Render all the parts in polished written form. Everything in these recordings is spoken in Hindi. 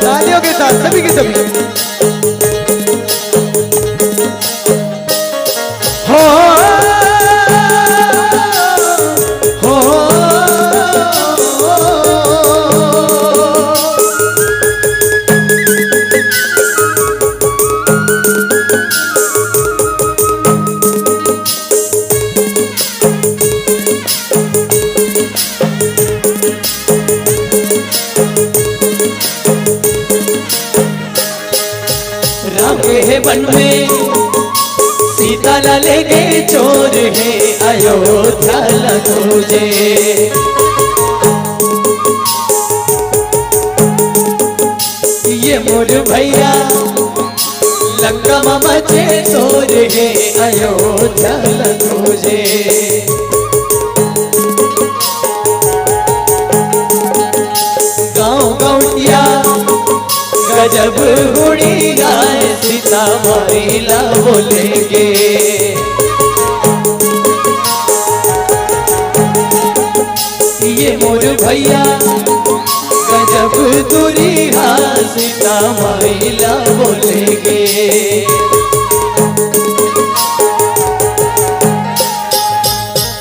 तालियों के साथ सभी के सभी। हो राम के वन में सीता ला लेके चोर है अयोध्या ला खोजे। ये मोर भैया लंका में मचे चोर है अयोध्या ला खोजे। गाँव गौटिया गजब हुड़ी गाय सीता मारीला बोलेंगे। ये मोर भैया गजब दूरी हाँ सीता मारीला बोलेंगे।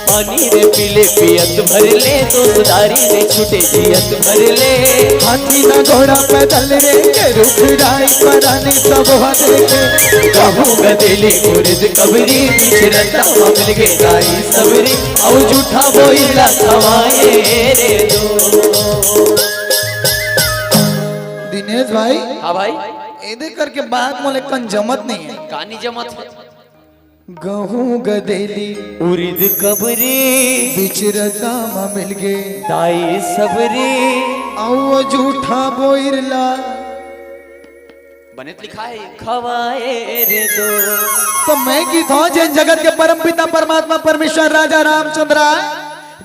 पानी रे पीले पियत भर ले तो सुधारी रे छूटे जियत भर ले। हाथी ना घोड़ा पैदल रे के रुख राई परानी सब देखे। कहूँ गदेली उर्द कबरी बिछरता मिल के गाई सबरी और झूठा बोइला खवाए रे दो। दिनेश भाई, हाँ भाई, एदे करके बात मोले कन जमत नहीं है। कहानी जमत है। गहूं गदेली उर्द कबरी बिचरता मा मिल गे दाई सबरी औ झूठा बोइरला बनेत लिखा है खवाए रे दो। तो मैं की था जैन जगत के परम पिता परमात्मा परमेश्वर राजा रामचंद्र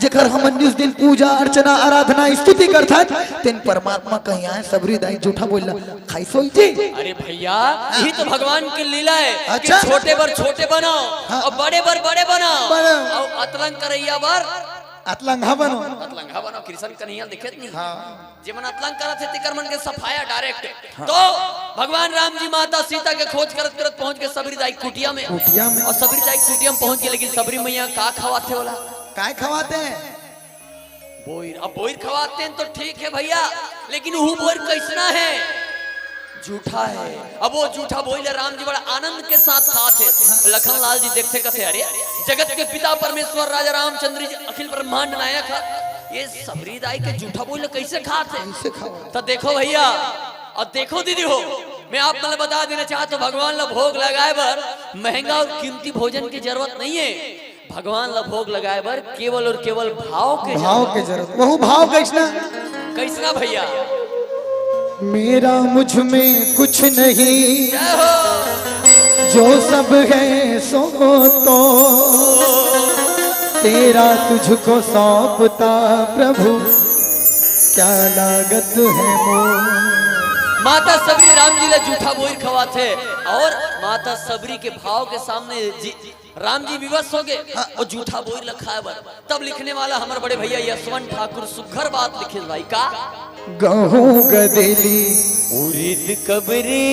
जेकर हमन उस दिन पूजा अर्चना आराधना स्तुति करथत तेन परमात्मा कहीं आए सबरी दाई झूठा बोलला खाई सोई जी। अरे भैया यही तो भगवान की लीला है। अच्छा? कि छोटे बर छोटे बनाओ हाँ। और बड़े बर बड़े बनाओ बनाओ। और अतरंग करैया बर अतलंगा बनो। अतलंगा बनाओ। कृष्ण कन्हैया दिखे नहीं। हाँ। जे मन अतलंग करत है तिकर मन के सफाया डायरेक्ट। तो भगवान राम जी माता सीता के खोज करत करत पहुंच के सबरी दाई कुटिया में। और सबरी दाई कुटिया में पहुंच के लेकिन सबरी मैया का खवाते होला काय खवाते हैं बोईर। अब बोईर खवाते हैं तो ठीक है भैया, लेकिन वो बोईर कैसना है? झूठा है। अब वो झूठा बोईल राम जी बड़ा आनंद के साथ खाते। लखन लाल जी देखते कथे अरे जगत के पिता परमेश्वर राजा रामचंद्र जी अखिल ब्रह्मांड नायक ये सबरी दाई के झूठा बोईल कैसे खाते? तो देखो भैया और देखो दीदी हो, मैं आप मतलब बता देना चाहता हूँ भगवान ला भोग लगाए बर महंगा और कीमती भोजन की जरूरत नहीं है। भगवान ला भोग लगाए बर केवल और केवल भाव के जरूरत। वह भाव कैसना कैसना भैया? मेरा मुझ में कुछ नहीं जय हो। जो सब है सो तो तेरा तुझको सौंपता प्रभु क्या लागत है मोह। माता सबरी राम जी ला जूठा बोईर खवाते और माता सबरी के भाव के सामने राम जी विवश हो गए और जूठा बोईर लखाए बर। तब लिखने वाला हमारे बड़े भैया यशवंत ठाकुर सुघर बात लिखे भाई का गहूं गदेली उरिद कबरी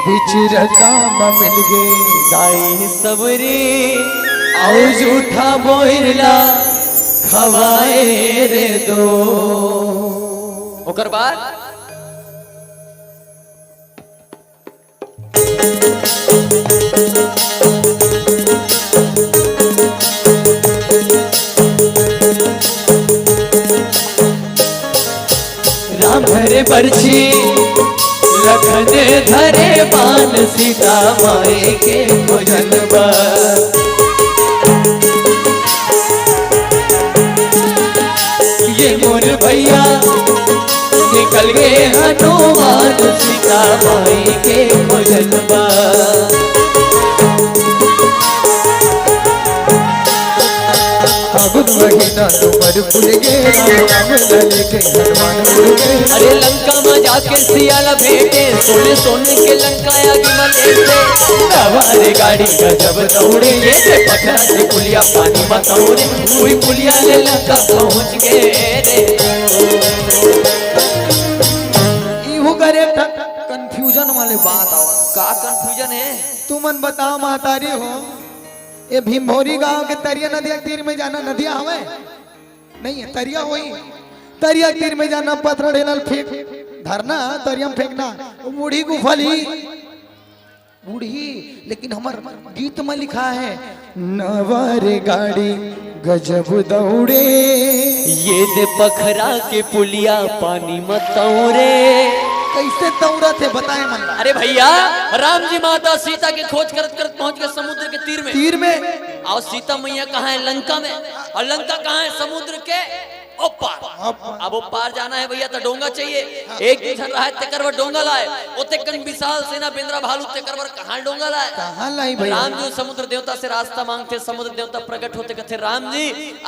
बिचरता मा मिल गे दाई सबरी और झूठा बोइरला खवाए रे दो। ओकर बाद राम धरे बरछी लखन धरे बान सीता माए के भोजन ये मोर भैया निकल गए हनुमान सीता माई के भोजन अब फागुन महीना तुमर फूल गे राम लेके हनुमान उड़ गे। अरे लंका में जाके सियाला भेटे सोने सोने के लंका आगे मले से नवारे गाड़ी गजब दौड़े ये से पकड़ा से पुलिया पानी में दौड़े कोई पुलिया ले लंका पहुंच गए रे। इहो करे कंफ्यूजन वाले बात आवा का कंफ्यूजन है? तुमन बताओ महतारी हो ये भीमभोरी गांव के तरिया नदिया के तीर में जाना नदिया हवे नहीं है तरिया होई तरिया के तीर में जाना पत्थर ढेलल फेंक धरना तरिया में फेंकना बूढ़ी गुफली बूढ़ी लेकिन हमार गीत में लिखा है नवारे गाड़ी गजब दौड़े ये दे पखरा के पुलिया पानी में तौरे। कैसे दौड़ा थे बताए मन। अरे भैया राम जी माता सीता की खोज करत करत पहुंच गए समुद्र के तीर में और सीता मैया कहाँ है? लंका में। और लंका कहाँ है? समुद्र के ओ पार। अब वो पार जाना है भैया तो डोंगा चाहिए। एक जन रहा है तेकर डोंगा लाए ओते कन विशाल सेना बिंद्रा भालू तेकर कहाँ डोंगा लाए? कहाँ लाई भैया? राम जी समुद्र देवता से रास्ता मांगते समुद्र देवता प्रकट होते कहते राम जी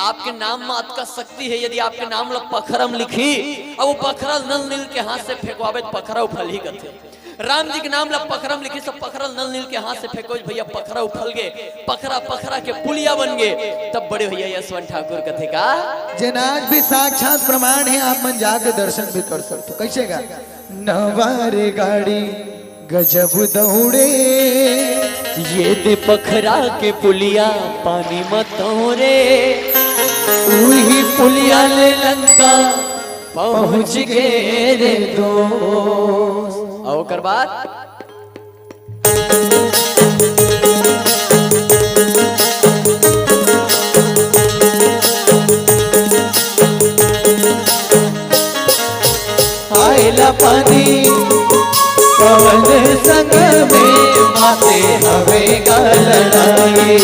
आपके नाम में आपका शक्ति है यदि आपके नाम लो पखरम लिखी अब वो पखरल नल नील के हाथ से फेंकवावे पखरा उफल ही कहते। राम जी के नाम ला पखरम लिखी सब पखरल नल नील के हाथ से फेंको भैया पखरा उफल गए पखरा पखरा के पुलिया बन गए। तब बड़े भैया यशवंत ठाकुर कथे का जनाज भी साक्षात प्रमाण है आप मन जाकर दर्शन भी कर सकते हो। कैसे गा नवारे गाड़ी गजब दौड़े ये दे पखरा के पुलिया पानी में तौरे वही पुलिया ले लंका पहुंच गए रे दोस्त। और कर बात आयला पानी पवन संग में माते हवे गलनाए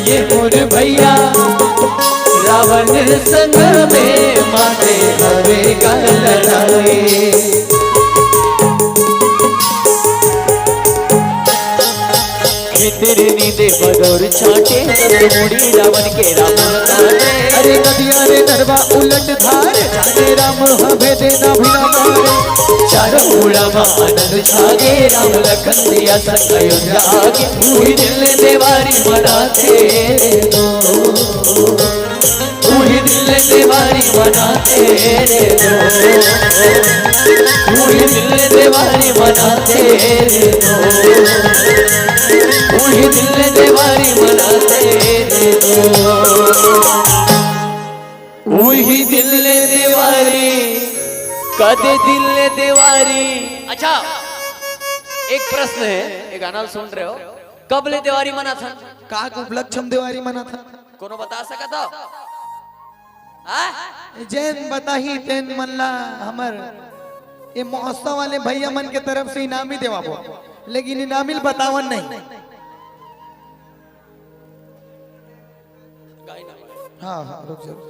ये मोर भैया रावण संग में माते हवे गलनाए। तेरे नींदे बदौर छाटे मुड़ी रावण के राम काटे। अरे नदिया रे नरवा उलट धारे जाने राम हवे देना भिना मारे चारों उड़ा में आनंद छागे राम लखन दिया संग अयोध्या आगे पूरी दिल देवारी बनाते रे दो पूरी दिल देवारी बनाते रे दो पूरी दिल देवारी बनाते रे दो पूरी दिल देवारी बनाते रे दो वही दिल देवारी कदे दिल देवारी। अच्छा एक प्रश्न है एक गाना सुन रहे हो कब ले देवारी मना था? का उपलक्षम देवारी मना था कोनो बता सका था? जैन बताही तेन मनला हमर ये महोत्सव वाले भैया मन के तरफ से इनामी देवा लेकिन इनामिल बतावन नहीं। हाँ हाँ रुक जाओ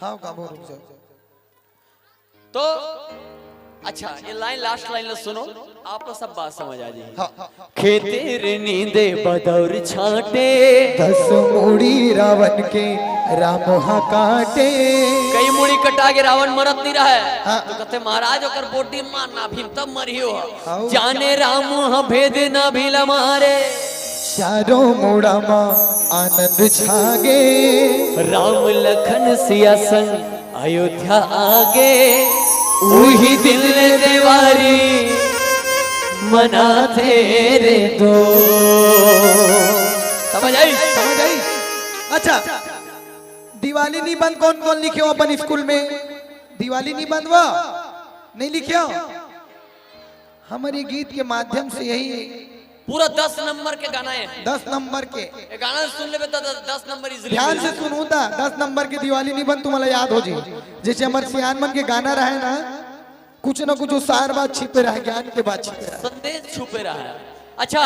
हाँ काबू रुक जाओ। तो अच्छा ये लाइन लास्ट लाइन सुनो आपको सब बात समझ आ जाएगी। हाँ। खेते नींदे बदौर छाटे 10 मुड़ी रावण के राम हा काटे। कई मुड़ी कटा के रावण मरत नहीं रहा है हाँ। तो कहते महाराज ओकर बोटी मारना भीम तब मरियो हाँ। जाने राम हा भेद ना भील मारे चारों मुड़ा मा आनंद छागे राम लखन सिया संग अयोध्या आगे वही दिल देवारी मनाते रे दो। समझ आई? समझ आई? अच्छा दिवाली निबंध कौन कौन लिखे हो अपन स्कूल में? दिवाली निबंध वो नहीं लिखे हो? हमारे गीत के माध्यम से यही पूरा 10 नंबर के गाना है 10 नंबर के गाना सुन ले तो 10 नंबर इजीली ध्यान से सुनू था 10 नंबर के दिवाली निबंध तुम्हारा याद हो जी जैसे हमारे सियान मन के गाना रहे ना कुछ ना कुछ सार बात छिपे रहा ज्ञान के बात छिपे रहा संदेश छुपे रहा है। अच्छा